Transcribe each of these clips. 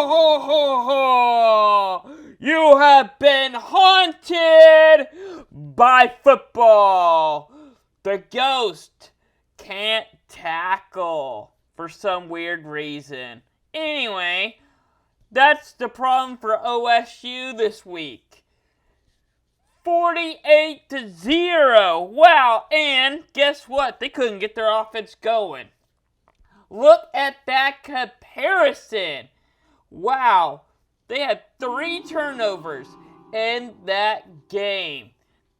ho, ho, ho! You have been haunted by football. The ghost can't tackle for some weird reason. Anyway, that's the problem for OSU this week. 48-0. Wow, and guess what? They couldn't get their offense going. Look at that comparison. Wow, they had 3 turnovers in that game.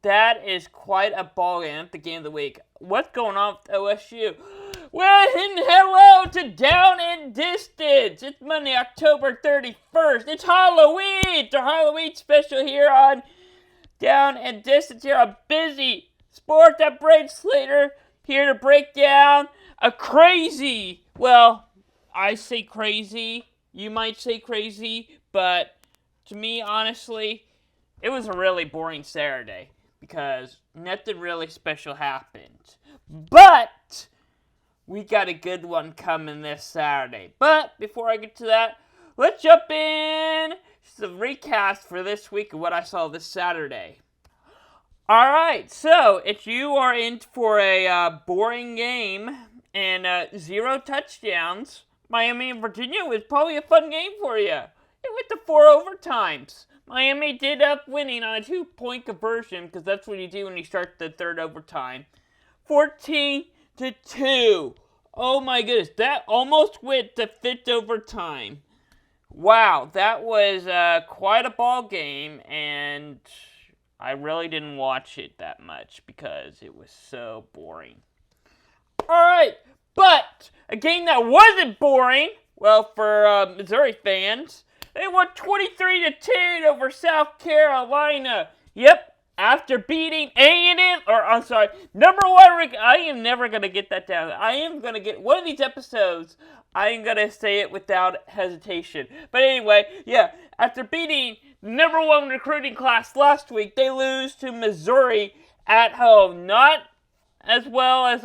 That is quite a ball game. That's the game of the week. What's going on with OSU? Well, hello to Down and Distance. It's Monday, October 31st. It's Halloween. It's our Halloween special here on Down and Distance. Here on Busy Sports. I'm Braden Slater here to break down a crazy, well, I say crazy, you might say crazy, but to me, honestly, it was a really boring Saturday because nothing really special happened. But we got a good one coming this Saturday. But before I get to that, let's jump in some recaps for this week of what I saw this Saturday. Alright, so if you are in for a boring game and 0 touchdowns, Miami and Virginia was probably a fun game for you. It went to 4 overtimes. Miami did up winning on a 2-point conversion because that's what you do when you start the third overtime. 14-2. Oh my goodness, that almost went to 5th overtime. Wow, that was quite a ball game, and I really didn't watch it that much because it was so boring. Alright, but a game that wasn't boring, well, for Missouri fans, they won 23-10 over South Carolina. Yep, after beating number 1, I am never going to get that down. I am going to get, one of these episodes, I am going to say it without hesitation. But anyway, yeah, after beating number 1 recruiting class last week, they lose to Missouri at home. Not as well as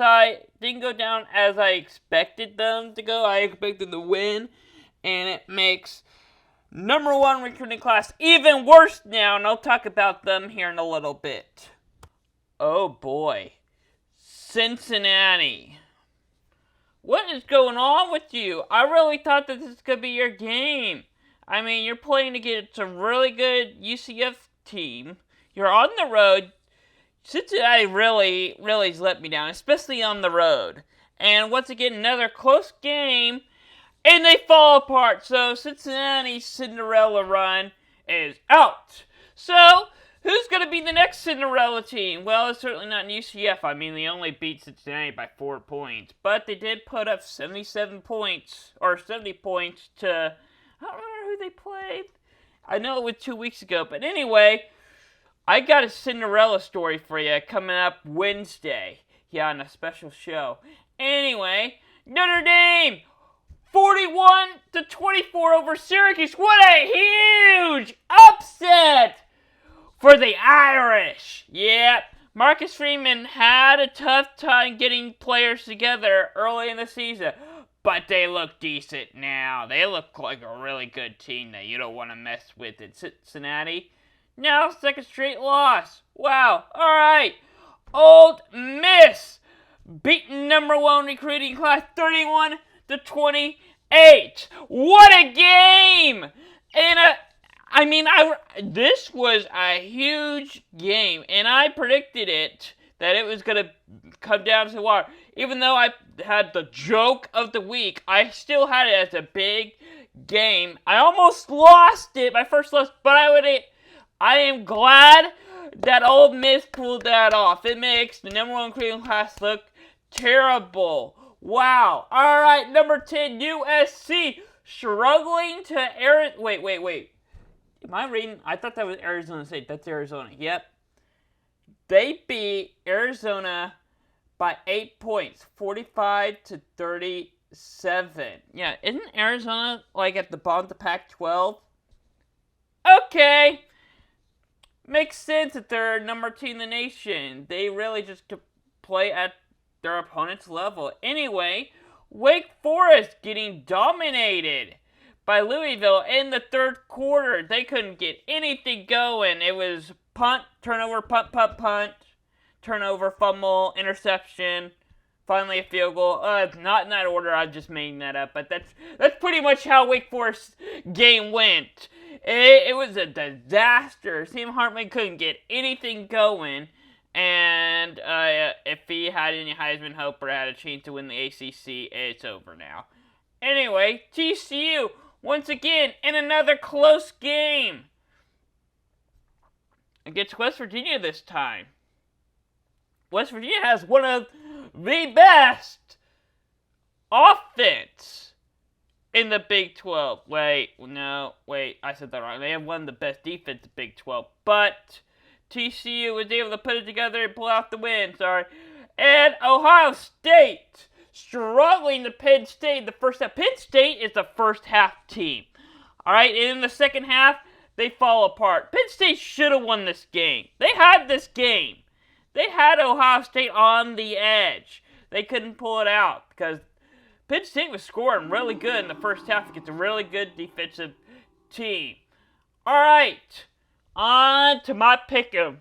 didn't go down as I expected them to go. I expected them to win, and it makes number 1 recruiting class even worse now, and I'll talk about them here in a little bit. Oh boy. Cincinnati. What is going on with you? I really thought that this was going to be your game. I mean, you're playing against a really good UCF team. You're on the road. Cincinnati really has let me down, especially on the road. And once again, another close game, and they fall apart. So Cincinnati's Cinderella run is out. So who's going to be the next Cinderella team? Well, it's certainly not UCF. I mean, they only beat Cincinnati by 4 points. But they did put up 77 points, or 70 points to, I don't remember who they played. I know it was 2 weeks ago. But anyway, I got a Cinderella story for you coming up Wednesday. Yeah, on a special show. Anyway, Notre Dame, 41-24 over Syracuse. What a huge upset for the Irish. Yep, Marcus Freeman had a tough time getting players together early in the season, but they look decent now. They look like a really good team that you don't want to mess with in Cincinnati. Now, second straight loss. Wow, alright. Old Miss beating number 1 recruiting class 31-28. What a game! And this was a huge game, and I predicted it, that it was going to come down to the wire. Even though I had the joke of the week, I still had it as a big game. I almost lost it, my first loss, but I am glad that Ole Miss pulled that off. It makes the number 1 recruiting class look terrible. Wow. Alright, number 10, USC. Struggling to Wait. Am I reading? I thought that was Arizona State. That's Arizona. Yep. They beat Arizona by 8 points. 45-37. Yeah, isn't Arizona like at the bottom of the Pac-12? Okay. Makes sense that they're number 2 in the nation. They really just play at their opponent's level. Anyway, Wake Forest getting dominated by Louisville in the third quarter. They couldn't get anything going. It was punt, turnover, punt, punt, punt, turnover, fumble, interception, finally a field goal. Not in that order. I'm just making that up, but that's pretty much how Wake Forest game went. It was a disaster. Sam Hartman couldn't get anything going, and if he had any Heisman hope or had a chance to win the ACC, it's over now. Anyway, TCU once again in another close game against West Virginia this time. West Virginia has one of the best offense in the Big 12. Wait, I said that wrong. They have one of the best defense in the Big 12. But TCU was able to put it together and pull out the win, And Ohio State struggling to Penn State in the first half. Penn State is the first half team. Alright, and in the second half, they fall apart. Penn State should have won this game. They had this game. They had Ohio State on the edge. They couldn't pull it out because Penn State was scoring really good in the first half against a really good defensive team. Alright, on to my pick'em.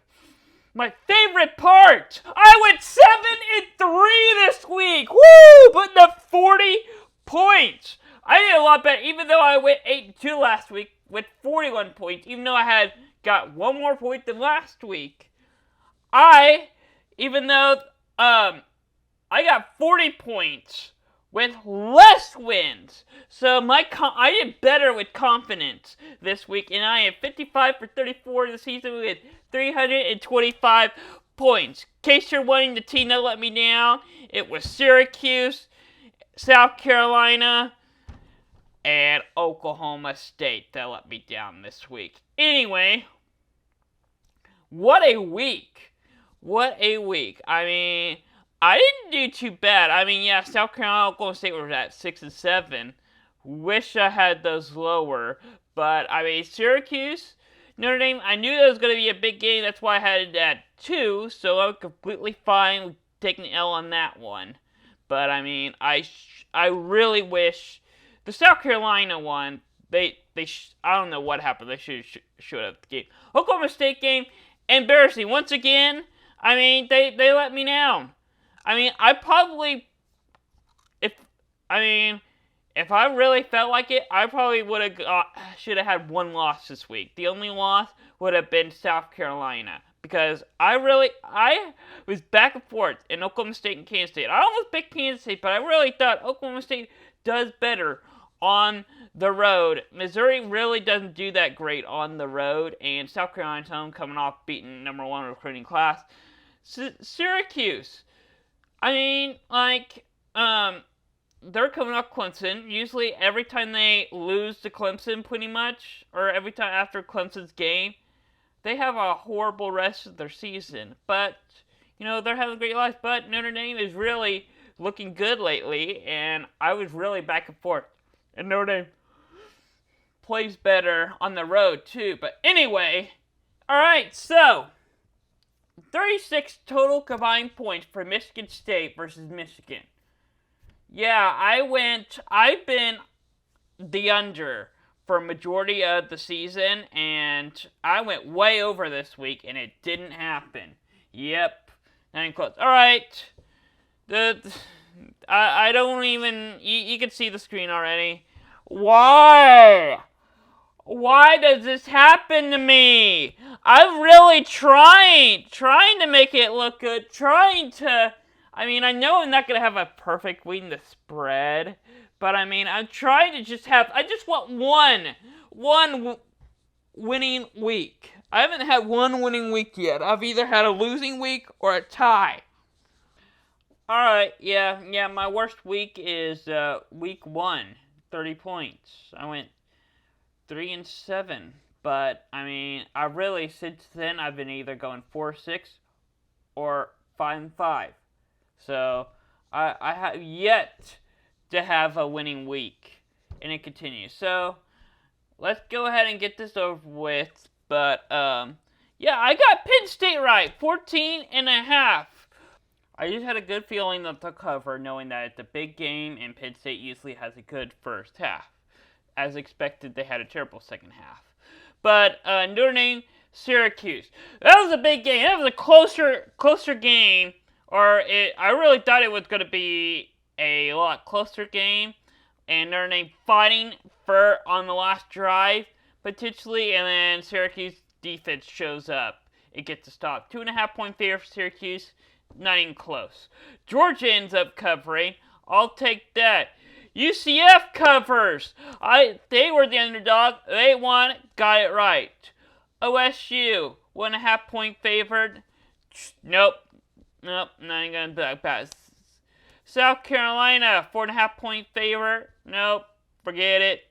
My favorite part! I went 7-3 this week! Woo! Putting up 40 points! I did a lot better, even though I went 8-2 last week with 41 points, even though I had got one more point than last week. Even though I got 40 points with less wins. So I did better with confidence this week, and I am 55 for 34 this season with 325 points. In case you're wanting the team that let me down, it was Syracuse, South Carolina, and Oklahoma State that let me down this week. Anyway, what a week. What a week. I mean, I didn't do too bad. I mean, yeah, South Carolina, Oklahoma State was at 6 and 7. Wish I had those lower. But, I mean, Syracuse, Notre Dame, I knew that was going to be a big game. That's why I had it at 2. So I'm completely fine with taking the L on that one. But, I mean, I really wish the South Carolina one, I don't know what happened. They should have the game. Oklahoma State game, embarrassing. Once again, I mean, they let me down. I mean, if I really felt like it, I probably should have had one loss this week. The only loss would have been South Carolina. Because I was back and forth in Oklahoma State and Kansas State. I almost picked Kansas State, but I really thought Oklahoma State does better on the road. Missouri really doesn't do that great on the road, and South Carolina's home coming off beating number 1 recruiting class. Syracuse, I mean, they're coming off Clemson. Usually every time they lose to Clemson, pretty much, or every time after Clemson's game, they have a horrible rest of their season. But, they're having a great life. But Notre Dame is really looking good lately, and I was really back and forth. And Notre Dame plays better on the road, too. But anyway, alright, so 36 total combined points for Michigan State versus Michigan. Yeah, I've been the under for a majority of the season, and I went way over this week, and it didn't happen. Yep, not even close. Alright, I don't even, you can see the screen already. Why? Why does this happen to me? I'm really trying to make it look good, I know I'm not going to have a perfect week in the spread, but I'm trying to I just want one winning week. I haven't had one winning week yet. I've either had a losing week or a tie. Alright, yeah, my worst week is week 1, 30 points. I went 3-7, but I really, since then, I've been either going 4-6 or 5-5. So, I have yet to have a winning week, and it continues. So, let's go ahead and get this over with. But, yeah, I got Penn State right, 14.5. I just had a good feeling that they'll cover, knowing that it's a big game, and Penn State usually has a good first half. as expected, they had a terrible second half. But Notre Dame, Syracuse, that was a big game. That was a closer game. I really thought it was going to be a lot closer game, and Notre Dame fighting on the last drive potentially, and then Syracuse defense shows up. It gets a stop. 2.5-point favorite for Syracuse, not even close. Georgia ends up covering. I'll take that. UCF covers. They were the underdog. They won. Got it right. OSU, 1.5-point favored. Nope, not even gonna pass. South Carolina, 4.5-point favorite. Nope, forget it.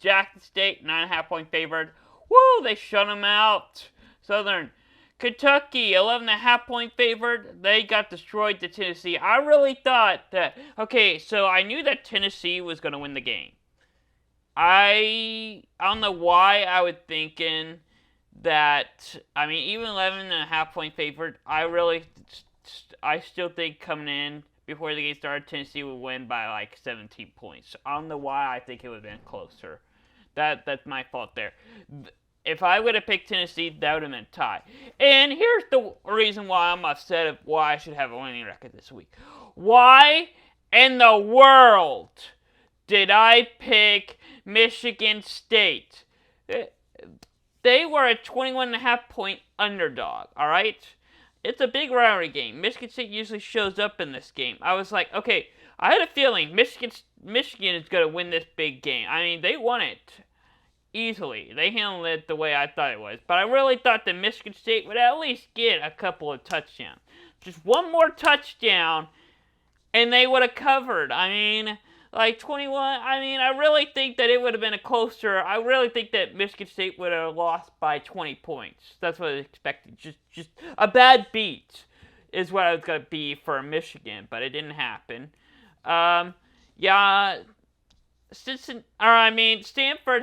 Jackson State, 9.5-point favored. Woo, they shut them out. Southern Kentucky, 11.5-point favored. They got destroyed to Tennessee. I really thought that, so I knew that Tennessee was going to win the game. I don't know why I was thinking that, even 11.5-point favored, I still think coming in before the game started, Tennessee would win by like 17 points. I don't know why I think it would have been closer. That's my fault there. If I would have picked Tennessee, that would have been a tie. And here's the reason why I'm upset of why I should have a winning record this week. Why in the world did I pick Michigan State? They were a 21.5-point underdog, alright? It's a big rivalry game. Michigan State usually shows up in this game. I was like, I had a feeling Michigan is going to win this big game. They won it easily. They handled it the way I thought it was. But I really thought that Michigan State would at least get a couple of touchdowns. Just one more touchdown, and they would have covered. 21. I really think that it would have been a closer. I really think that Michigan State would have lost by 20 points. That's what I expected. Just a bad beat is what I was going to be for Michigan, but it didn't happen. Stanford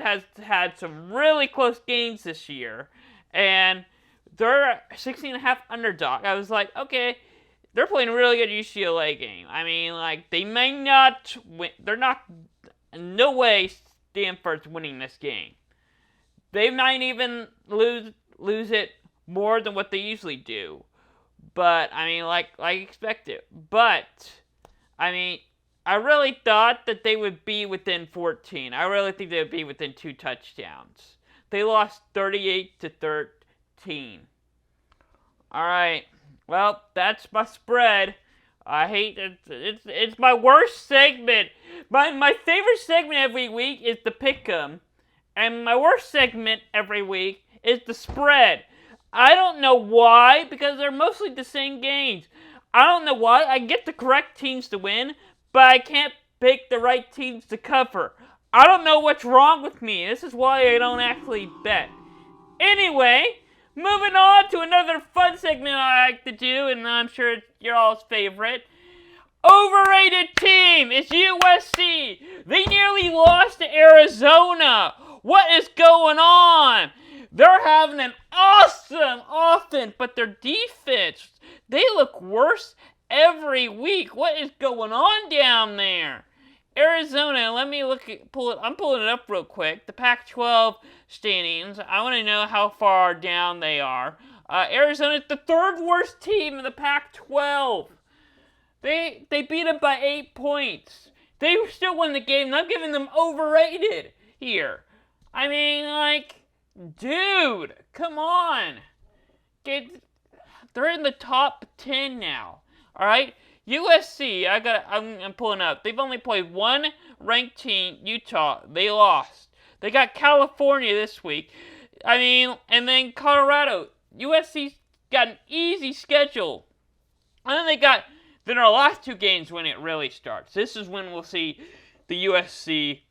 has had some really close games this year, and they're 16.5 underdog. I was like, they're playing a really good UCLA game. They may not win. No way Stanford's winning this game. They might even lose it more than what they usually do. But, like expected. But, I really thought that they would be within 14. I really think they would be within 2 touchdowns. They lost 38-13. Alright. Well, that's my spread. I hate it. It's my worst segment. My favorite segment every week is the pick'em. And my worst segment every week is the spread. I don't know why, because they're mostly the same games. I don't know why. I get the correct teams to win, but I can't pick the right teams to cover. I don't know what's wrong with me. This is why I don't actually bet. Anyway, moving on to another fun segment I like to do, and I'm sure it's your all's favorite. Overrated team is USC. They nearly lost to Arizona. What is going on? They're having an awesome offense, but their defense, they look worse every week. What is going on down there? Arizona, let me pull it. I'm pulling it up real quick. The Pac-12 standings. I want to know how far down they are. Arizona is the 3rd worst team in the Pac-12. They beat them by 8 points. They still won the game. I'm giving them overrated here. Dude, come on. They're in the top 10 now. All right, USC. I'm pulling up. They've only played one ranked team, Utah. They lost. They got California this week. And then Colorado. USC's got an easy schedule. And then then our last 2 games when it really starts. This is when we'll see the USC,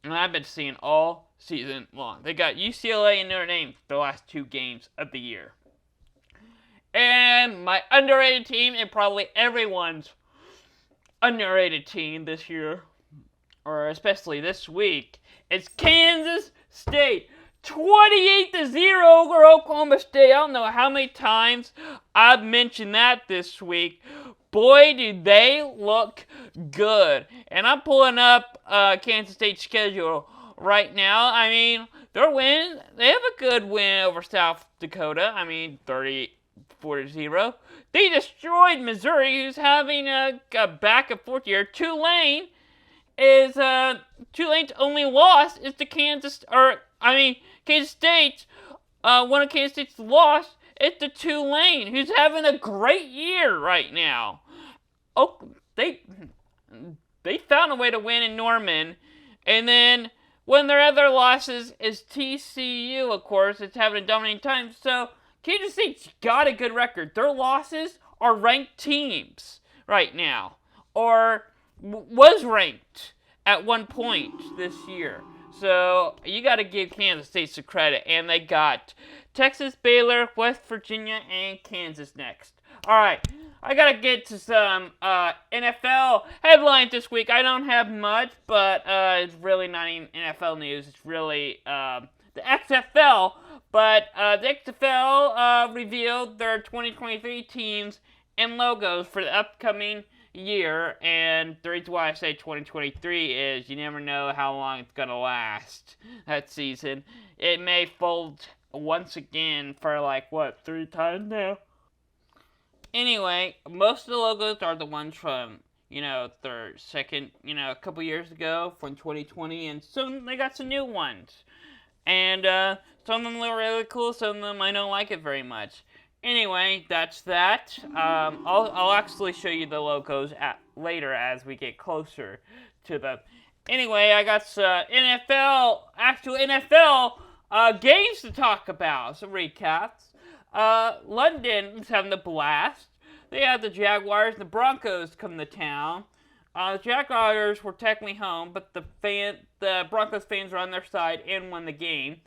and I've been seeing all season long. They got UCLA and Notre Dame the last 2 games of the year. And my underrated team, and probably everyone's underrated team this year, or especially this week, is Kansas State. 28-0 over Oklahoma State. I don't know how many times I've mentioned that this week. Boy, do they look good. And I'm pulling up Kansas State's schedule right now. I mean, they have a good win over South Dakota. I mean, 34-0. They destroyed Missouri, who's having a back and forth year. Tulane's only loss is to Kansas State. One of Kansas State's loss is to Tulane, who's having a great year right now. Oh, they found a way to win in Norman, and then one of their other losses is TCU, of course. It's having a dominating time. So Kansas State's got a good record. Their losses are ranked teams right now, or was ranked at one point this year. So you got to give Kansas State some credit, and they got Texas, Baylor, West Virginia, and Kansas next. All right, I got to get to some NFL headlines this week. I don't have much, but it's really not even NFL news. It's really the XFL. But the XFL revealed their 2023 teams and logos for the upcoming year, and the reason why I say 2023 is you never know how long it's going to last that season. It may fold once again for 3 times now. Anyway, most of the logos are the ones from, their second, a couple years ago from 2020, and some they got some new ones. And some of them look really cool, some of them I don't like it very much. Anyway, that's that. I'll actually show you the logos later as we get closer to them. Anyway, I got some actual NFL games to talk about. Some recaps. London is having a blast. They have the Jaguars and the Broncos come to town. The Jaguars were technically home, but the Broncos fans were on their side and won the game.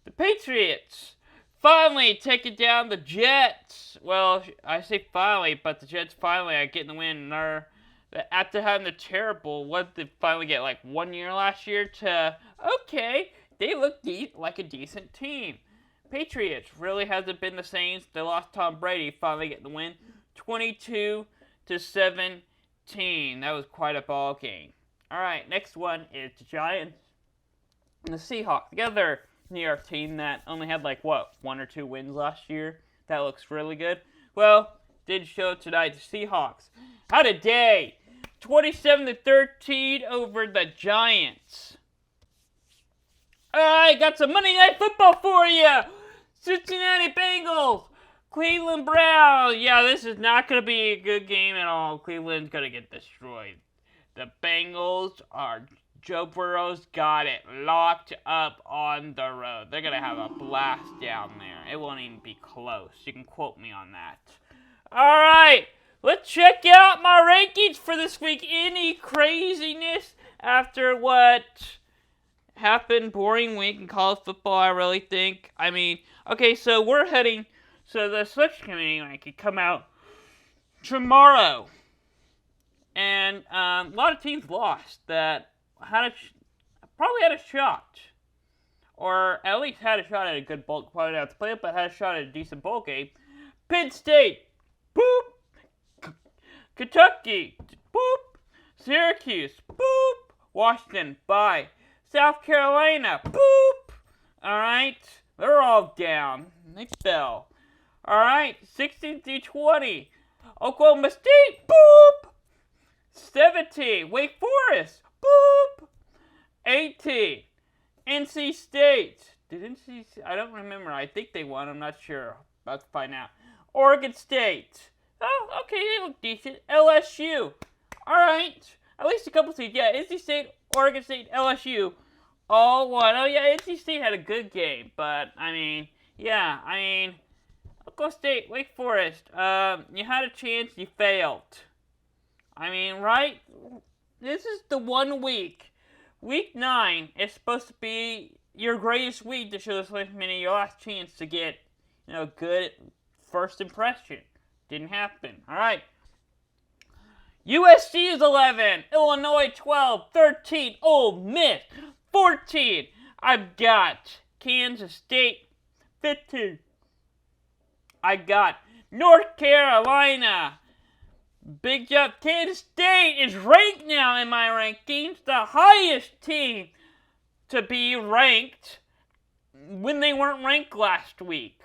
The Patriots finally taking down the Jets. Well, I say finally, but the Jets finally are getting the win. After having the terrible, what did they finally get, 1 year last year to, okay, they look like a decent team. Patriots really hasn't been the same. They lost Tom Brady, finally getting the win. 22-17. That was quite a ball game. All right, next one is the Giants and the Seahawks. The other New York team that only had 1 or 2 wins last year. That looks really good. Well, did show tonight. The Seahawks had a day. 27-13 over the Giants. I got some Monday Night Football for you. Cincinnati Bengals, Cleveland Browns. Yeah, this is not going to be a good game at all. Cleveland's going to get destroyed. The Bengals Joe Burrow's got it locked up on the road. They're going to have a blast down there. It won't even be close. You can quote me on that. All right, let's check out my rankings for this week. Any craziness after what happened? Boring week in college football, I really think. I mean, okay, so we're heading, so the selection committee could come out tomorrow. And a lot of teams lost that probably had a shot. Or at least had a shot at a good bowl, probably not to play it, but had a shot at a decent bowl game. Penn State, boop. Kentucky, boop. Syracuse, boop. Washington, bye. South Carolina, boop. Alright, they're all down. They fell. Alright, 16-20. Oklahoma State, boop. 17. Wake Forest, boop. 18. NC State. I don't remember. I think they won. I'm not sure. About to find out. Oregon State. Oh, okay, they look decent. LSU. Alright. At least a couple seeds. Yeah, NC State, Oregon State, LSU. All won. Oh, yeah, NC State had a good game. But, Oklahoma State, Wake Forest. You had a chance. You failed. Right? This is the 1 week. Week 9 is supposed to be your greatest week to show this many your last chance to get, good first impression. Didn't happen. All right. USC is 11. Illinois 12. 13. Ole Miss 14. I've got Kansas State 15. I got North Carolina. Big jump. Kansas State is ranked now in my rankings. The highest team. to be ranked when they weren't ranked last week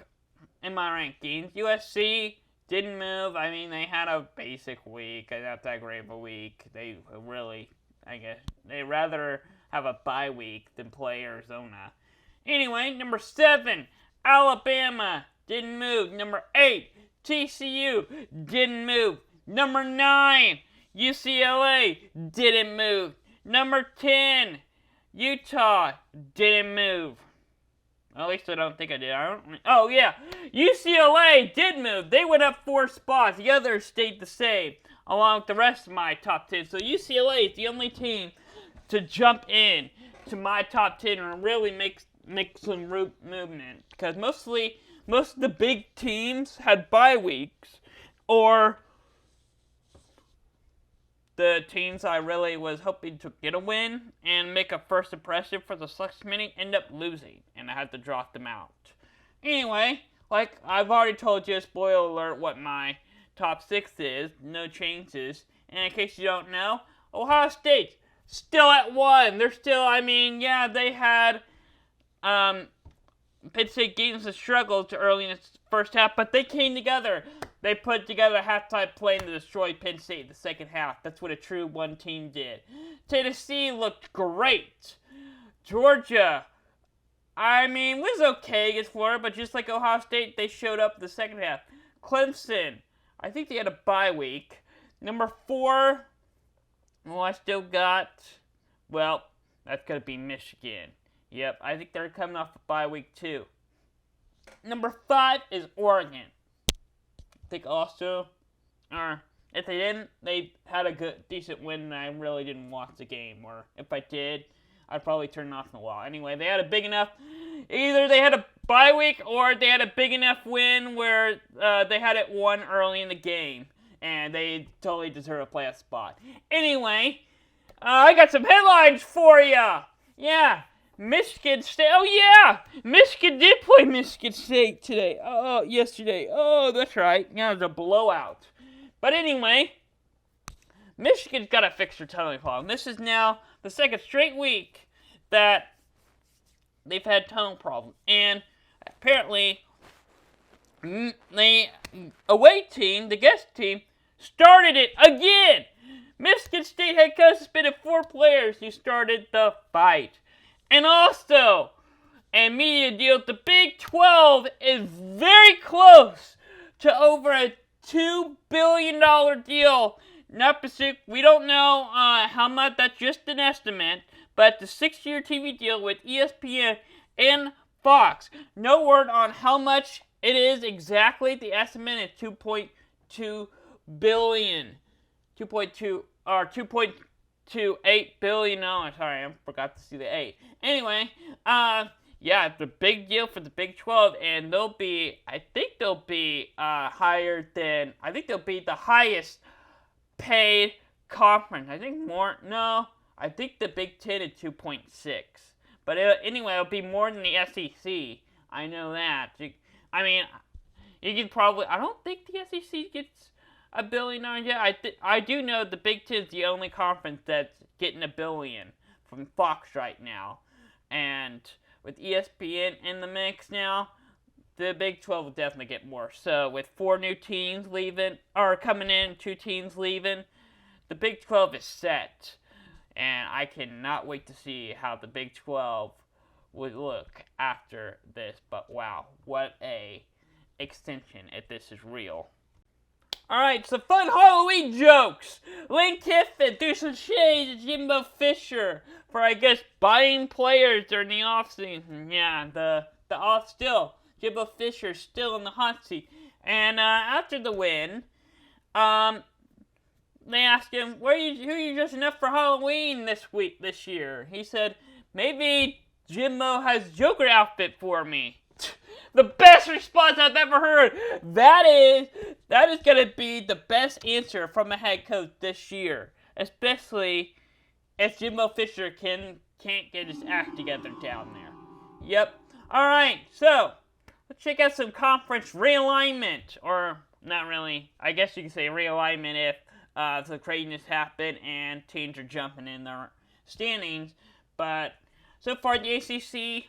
in my rankings. USC didn't move. I mean, they had a basic week, not that great of a week. They really, I guess, they'd rather have a bye week than play Arizona. Anyway, number 7, Alabama didn't move. Number 8, TCU didn't move. Number 9, UCLA didn't move. Number 10, Utah didn't move. At least I don't think I did. Oh, yeah. UCLA did move. They went up 4 spots. The others stayed the same, along with the rest of my top 10. So UCLA is the only team to jump in to my top 10 and really make some movement. Because most of the big teams had bye weeks, or the teams I really was hoping to get a win and make a first impression for the selection committee end up losing, and I had to drop them out. Anyway, like I've already told you, spoiler alert, what my top 6 is, no changes. And in case you don't know, Ohio State still at 1. They're still, yeah, they had Penn State games that struggled early in the first half, but they came together. They put together a halftime play to destroy Penn State in the second half. That's what a true one team did. Tennessee looked great. Georgia, was okay against Florida, but just like Ohio State, they showed up in the second half. Clemson, I think they had a bye week. Number 4, I still got, that's going to be Michigan. Yep, I think they're coming off a bye week too. Number 5 is Oregon. I think also, if they didn't, they had a decent win and I really didn't watch the game. Or if I did, I'd probably turn it off in a while. Anyway, they had a big enough, either they had a bye week or they had a big enough win where they had it won early in the game. And they totally deserve a playoff spot. Anyway, I got some headlines for you. Yeah. Michigan State. Oh, yeah. Michigan did play Michigan State today. Yesterday. Oh, that's right. Yeah, it was a blowout. But anyway, Michigan's got to fix their tunneling problem. This is now the second straight week that they've had tunnel problems. And apparently, the away team, the guest team, started it again. Michigan State head coach suspended 4 players who started the fight. And also, a media deal with the Big 12 is very close to over a $2 billion deal. Not specific, we don't know how much, that's just an estimate, but the 6-year TV deal with ESPN and Fox. No word on how much it is exactly. The estimate is $2.2 billion. 2.28 billion. Sorry, I forgot to see the 8. Anyway, it's a big deal for the Big 12, and they'll be higher than, I think they'll be the highest paid conference. I think the Big 10 is 2.6. But anyway, it'll be more than the SEC. I know that. You could probably, I don't think the SEC gets $1 billion yet. I do know the Big Ten is the only conference that's getting $1 billion from Fox right now, and with ESPN in the mix now, the Big 12 will definitely get more. So with 4 new teams coming in, 2 teams leaving, the Big 12 is set, and I cannot wait to see how the Big 12 would look after this. But wow, what a extension if this is real. Alright, some fun Halloween jokes. Lane Kiffin threw some shade at Jimbo Fisher for, buying players during the offseason. Yeah, Jimbo Fisher still in the hot seat. And after the win, they asked him, who are you dressing up for Halloween this year? He said, maybe Jimbo has Joker outfit for me. The best response I've ever heard. That is going to be the best answer from a head coach this year, especially if Jimbo Fisher can't get his act together down there. Yep. All right. So let's check out some conference realignment, or not really. I guess you could say realignment if the craziness happened and teams are jumping in their standings. But So far, the ACC,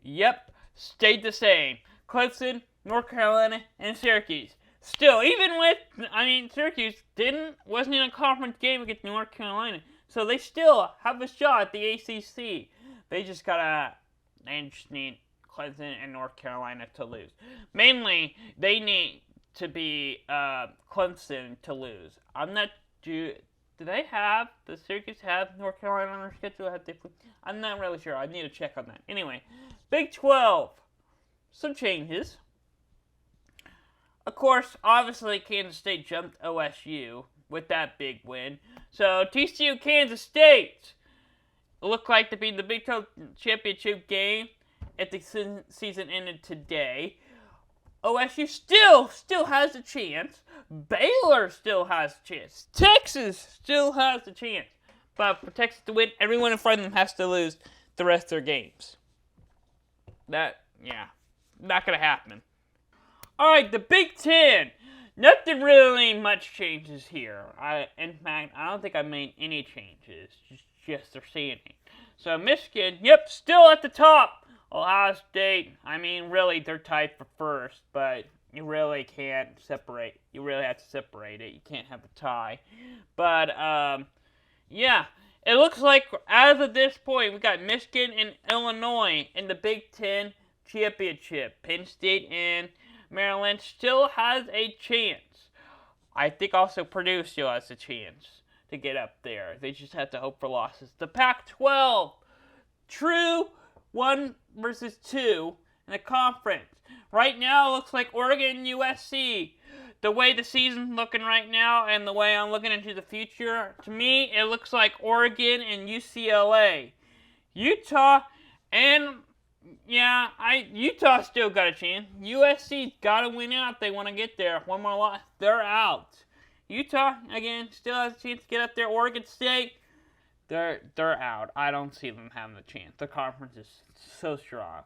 yep, stayed the same. Clemson, North Carolina, and Syracuse. Still, even with, Syracuse wasn't in a conference game against North Carolina, so they still have a shot at the ACC. They just need Clemson and North Carolina to lose. Mainly, they need to be Clemson to lose. Do Syracuse have North Carolina on their schedule? I'm not really sure. I need to check on that. Anyway, Big 12. Some changes. Of course, obviously, Kansas State jumped OSU with that big win. So, TCU Kansas State looked like to be the Big 12 championship game if the season ended today. OSU still has a chance. Baylor still has a chance. Texas still has a chance. But for Texas to win, everyone in front of them has to lose the rest of their games. Not going to happen. Alright, the Big Ten. Nothing really much changes here. In fact, I don't think I made any changes. Just they're seeing it. So Michigan, still at the top. Ohio State, really, they're tied for first, but you really can't separate. You really have to separate it. You can't have a tie. But, it looks like as of this point, we got Michigan and Illinois in the Big Ten championship. Penn State and Maryland still has a chance. I think also Purdue still has a chance to get up there. They just have to hope for losses. The Pac-12, true 1 versus 2 in the conference. Right now, it looks like Oregon and USC. The way the season's looking right now and the way I'm looking into the future, to me, it looks like Oregon and UCLA. Utah and Utah still got a chance. USC's got to win out if they want to get there. One more loss, they're out. Utah, again, still has a chance to get up there. Oregon State, they're out. I don't see them having a chance. The conference is so strong.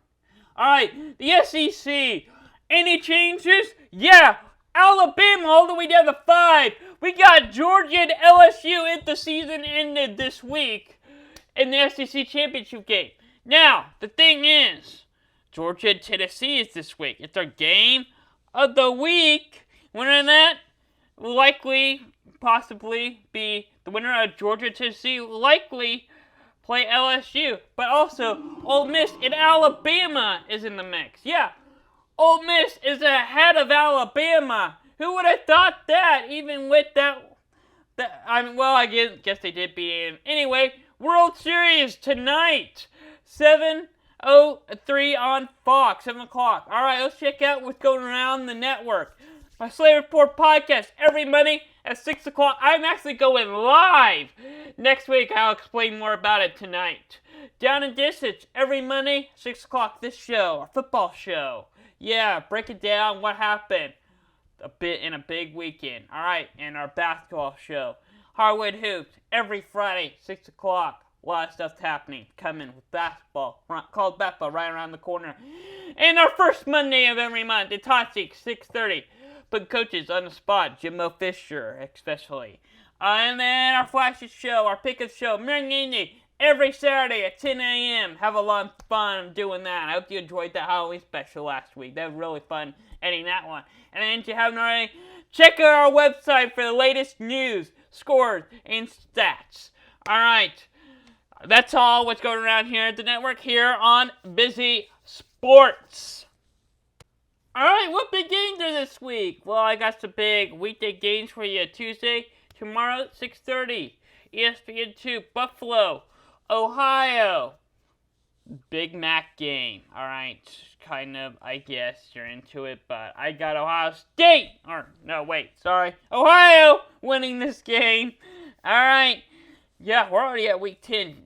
All right, the SEC. Any changes? Yeah. Alabama all the way down to 5. We got Georgia and LSU if the season ended this week in the SEC championship game. Now, the thing is, Georgia and Tennessee is this week. It's our game of the week. Winner of that will possibly be the winner of Georgia and Tennessee will likely play LSU. But also, Ole Miss and Alabama is in the mix. Yeah, Ole Miss is ahead of Alabama. Who would have thought that, even with that? I guess they did beat him. Anyway, World Series tonight. 7:03 on Fox, 7 o'clock. All right, let's check out what's going around the network. My Slayer Report podcast every Monday at 6 o'clock. I'm actually going live. Next week, I'll explain more about it tonight. Down and Distance every Monday, 6 o'clock. This show, our football show. Yeah, break it down, what happened a bit in a big weekend. All right, and our basketball show. Hardwood Hoops every Friday, 6 o'clock. A lot of stuff's happening, coming with basketball, college basketball right around the corner. And our first Monday of every month, it's Hot Seat, 6:30. Put coaches on the spot, Jimbo Fisher especially. And then our flagship show, our pickup show, Marinini, every Saturday at 10 a.m. Have a lot of fun doing that. I hope you enjoyed that Halloween special last week. That was really fun editing that one. And then if you haven't already, check out our website for the latest news, scores, and stats. All right. That's all what's going around here at the network here on Busy Sports. Alright, what big games are this week? Well, I got some big weekday games for you. Tuesday, tomorrow, 6:30. ESPN2, Buffalo, Ohio. Big Mac game. Alright, kind of, I guess you're into it, but I got Ohio State. Ohio winning this game. Alright. Yeah, we're already at week 10.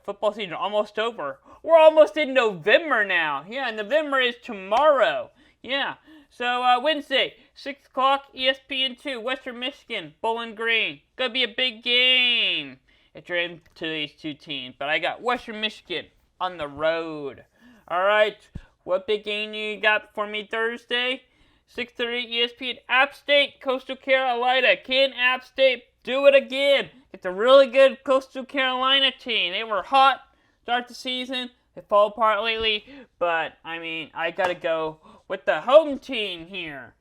Football season almost over. We're almost in November now. Yeah, November is tomorrow. Yeah, so Wednesday, 6 o'clock, ESPN2, Western Michigan, Bowling Green. Gonna be a big game if you're into these two teams. But I got Western Michigan on the road. All right, what big game you got for me Thursday? 6:30 ESPN, App State, Coastal Carolina. Can App State do it again. It's a really good Coastal Carolina team. They were hot start the season. They fall apart lately, but I mean, I gotta go with the home team here.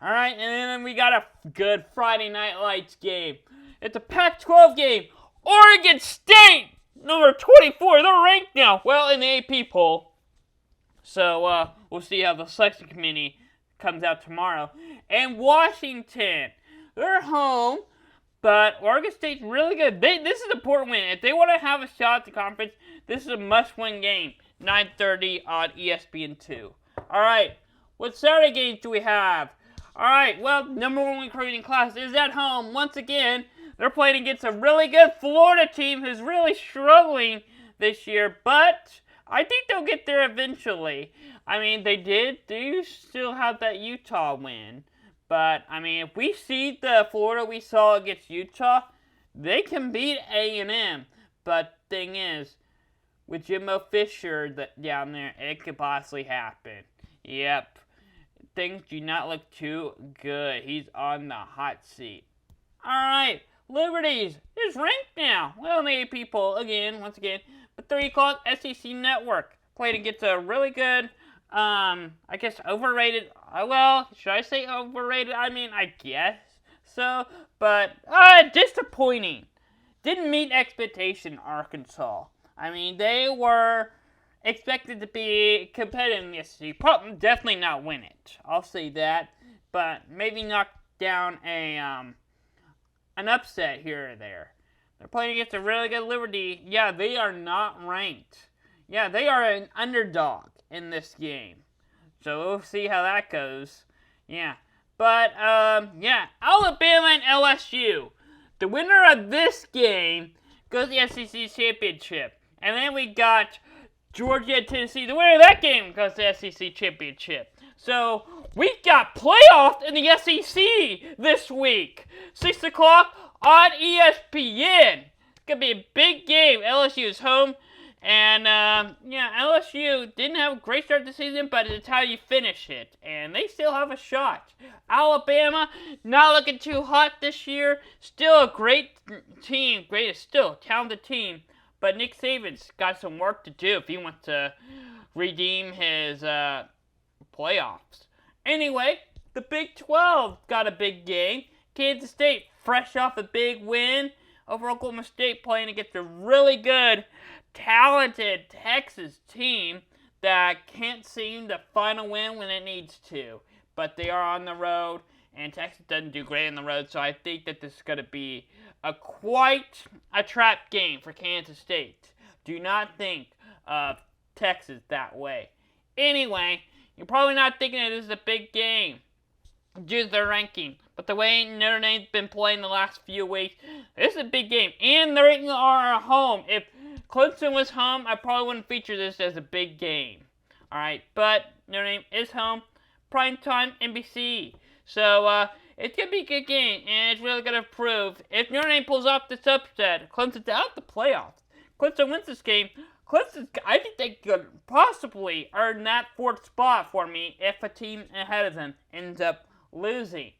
All right, and then we got a good Friday Night Lights game. It's a Pac-12 game. Oregon State, number 24. They're ranked now. Well, in the AP poll. So we'll see how the selection committee comes out tomorrow. And Washington, they're home, but Oregon State's really good. This is an important win. If they want to have a shot at the conference, this is a must-win game. 9:30 on ESPN2. All right, what Saturday games do we have? All right, well, number one recruiting class is at home. Once again, they're playing against a really good Florida team who's really struggling this year, but I think they'll get there eventually. I mean, they do still have that Utah win. But, I mean, if we see the Florida we saw against Utah, they can beat A&M. But thing is, with Jimbo Fisher down there, it could possibly happen. Yep. Things do not look too good. He's on the hot seat. Alright, Liberties is ranked now. Well, in the AP poll, once again. But 3 o'clock, SEC Network. Played against a really good, I guess overrated. Well, should I say overrated? I mean, I guess so. But, disappointing. Didn't meet expectation, Arkansas. I mean, they were expected to be competitive in the SEC. Probably, definitely not win it. I'll say that. But maybe knock down an upset here or there. They're playing against a really good Liberty. Yeah, they are not ranked. Yeah, they are an underdog in this game. So we'll see how that goes. Yeah. But, Alabama and LSU. The winner of this game goes to the SEC Championship. And then we got Georgia and Tennessee. The winner of that game goes to the SEC Championship. So we got playoffs in the SEC this week. 6 o'clock on ESPN. It's going to be a big game. LSU is home. And, LSU didn't have a great start to the season, but it's how you finish it. And they still have a shot. Alabama, not looking too hot this year. Still a great team. Still a talented team. But Nick Saban's got some work to do if he wants to redeem his playoffs. Anyway, the Big 12 got a big game. Kansas State, fresh off a big win over Oklahoma State, playing against a really good, talented Texas team that can't seem to find a win when it needs to. But they are on the road, and Texas doesn't do great on the road, so I think that this is going to be quite a trap game for Kansas State. Do not think of Texas that way. Anyway, you're probably not thinking that this is a big game due to their ranking. But the way Notre Dame's been playing the last few weeks, this is a big game. And they're at home. If Clemson was home, I probably wouldn't feature this as a big game. Alright, but Notre Dame is home. Primetime NBC. So, it's going to be a good game, and it's really going to prove if Notre Dame pulls off this upset, Clemson's out the playoffs. Clemson wins this game. I think they could possibly earn that 4th spot for me if a team ahead of them ends up losing.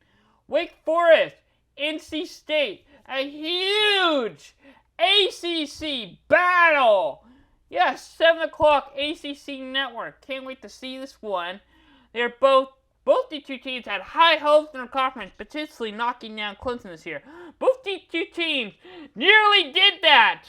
Wake Forest, NC State, a huge ACC battle. Yeah, 7 o'clock ACC Network. Can't wait to see this one. They're both these two teams had high hopes in their conference, potentially knocking down Clemson this year. Both these two teams nearly did that.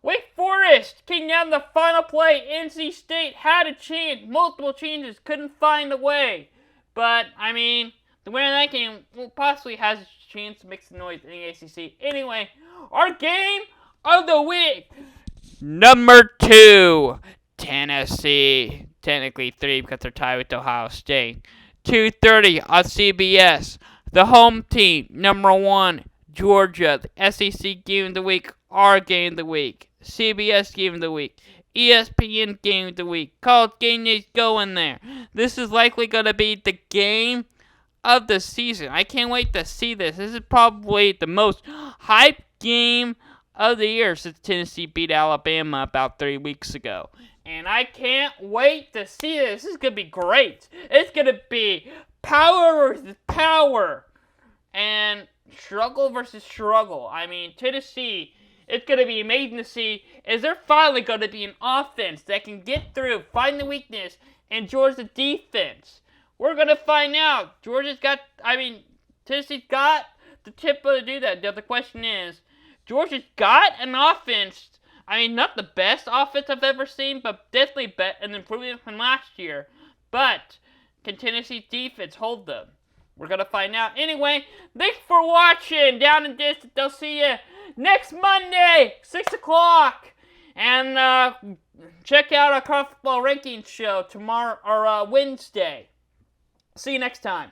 Wake Forest came down to the final play. NC State had a chance, multiple chances, couldn't find a way. But, I mean, the winner of that game possibly has a chance to make some noise in the ACC. Anyway, our game of the week. Number 2, Tennessee. Technically 3 because they're tied with Ohio State. 2:30 on CBS. The home team, number 1, Georgia. The SEC game of the week, our game of the week. CBS game of the week. ESPN game of the week. College game days going there. This is likely going to be the game of the season. I can't wait to see this. This is probably the most hyped game of the year since Tennessee beat Alabama about 3 weeks ago. And I can't wait to see this. This is going to be great. It's going to be power versus power. And struggle versus struggle. I mean, Tennessee, it's going to be amazing to see, is there finally going to be an offense that can get through, find the weakness, and Georgia's defense? We're going to find out. Tennessee's got the tempo to do that. The question is, Georgia's got an offense. I mean, not the best offense I've ever seen, but definitely an improvement from last year. But can Tennessee's defense hold them? We're going to find out. Anyway, thanks for watching Down and Distance. I'll see you next Monday, 6 o'clock. And check out our college football rankings show tomorrow or Wednesday. See you next time.